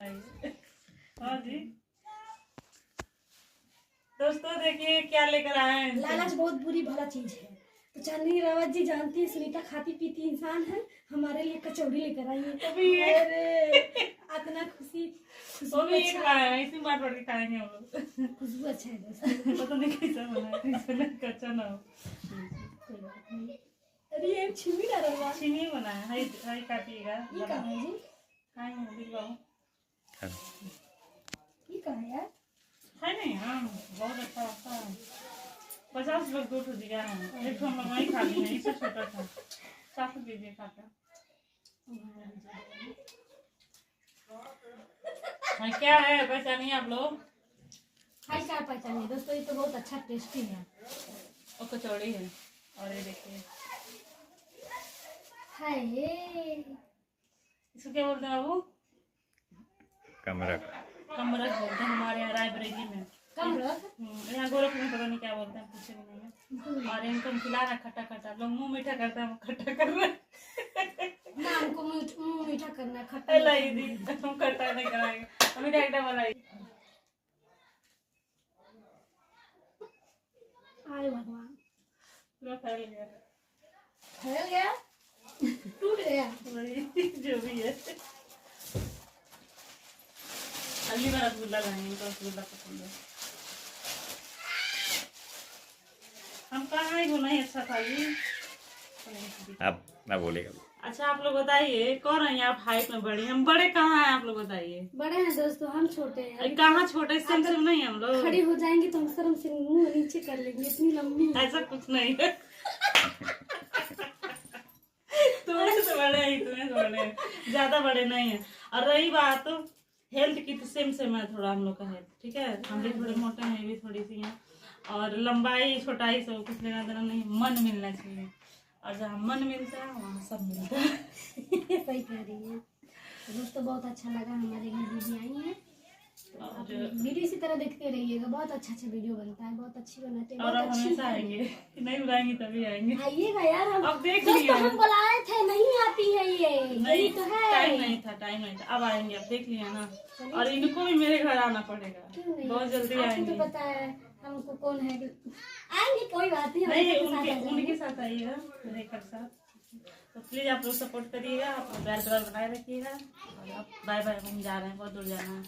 हाँ जी दोस्तों, देखिए क्या लेकर आए हैं। लालच बहुत बुरी भला चीज है। तो चांदनी रावत जी जानती है सुनीता खाती पीती इंसान है, हमारे लिए कचौड़ी लेकर आई है। अरे इतना खुशी वो भी एक खाए इसी बात बढ़ के खाएंगे हम लोग। खुशबू अच्छा है दोस्तों। पता नहीं कैसा बना है, इसमें कच्चा ना हो। कोई बात नहीं। अरे ये छिमी ना रहा चीनी बना है, हाई काटिएगा। ये कहाँ है जी? खाएंगे दिखवाओ। ये कहाँ है यार? है नहीं, हाँ बहुत अच्छा होता है। 50 लोग 2 दिया है, एक हम लोग वहीं खा लिए हैं, इससे छोटा था। साफ कीजिए खाकर। क्या है पहचानिए आप लोग? हाई क्या पहचानिए दोस्तों, ये तो बहुत अच्छा टेस्टी है। और कचौड़ी है, और ये देखिए हाय इसको क्या बोलते हैं बाबू? कमरक। कमरक बोलते हैं हमारे यहाँ रायबरेली में। कमरक यहाँ गोरखपुर में पता नहीं क्या बोलते हैं, पूछे भी नहीं है। और इनको हम खिला रहा खट्टा खट्टा, लोग मुंह मीठा करते हैं, हम खट्टा कर रहे हैं। ना हमको मुंह मीठा करना है, खट्टा लाई दी, हम खट्टा नहीं कराएंगे, हम डायरेक्ट मलाई। आए भगवान, पूरा फैल गया, फैल गया, टूट गया। वही जो भी है। अगली बार रसगुल्ला लाएंगे, तो रसगुल्ला पसंद है। हम कहाँ ही नहीं अच्छा था जी। आप ना बोलेगा। अच्छा आप लोग बताइए, कौन है आप हाइट में बड़े? हम बड़े कहाँ हैं, आप लोग बताइए। बड़े हैं दोस्तों, हम छोटे हैं। कहाँ छोटे, सेम नहीं हम लोग। खड़ी हो जाएंगे तो हम शर्म से मुंह नीचे कर लेंगे, इतनी लंबी। ऐसा कुछ नहीं है। तुम्हें तो बड़े ही, तुम्हें तो बड़े हैं, ज्यादा बड़े नहीं है। और रही बात हेल्थ की, तो सेम है थोड़ा हम लोग का हेल्थ, ठीक है। हम भी थोड़े मोटे हैं, ये भी थोड़ी सी हैं। और लंबाई छोटाई सब कुछ लेना देना नहीं, मन मिलना चाहिए। और जहाँ मन मिलता है वहाँ सब मिलता है। सही कह रही है दोस्तों। बहुत अच्छा लगा, हमारे घर दीदी आई है। और वीडियो इसी तरह देखते रहिएगा, बहुत अच्छा बढ़िया बनता है, बहुत अच्छी बनाते हैं। और अब हमेशा आएंगे, नहीं बुलाएंगे तभी आएंगे। आइएगा यार, हम अब देख दोस्तों लिया, हम बुलाए थे, नहीं आती है ये, यही तो है। टाइम नहीं था, अब आएंगे, अब देख लिया ना। और इनको भी मेरे घर आना पड़ेगा, बहुत जल्दी आएंगे। तो पता है हमको कौन है, आएंगे कोई बात नहीं, उनके साथ आइएगा, मेरे घर साथ। तो प्लीज आप लोग सपोर्ट करिएगा, आप प्यार बनाए रखिएगा। और आप बाय बाय, हम जा रहे हैं, बहुत दूर जाना है।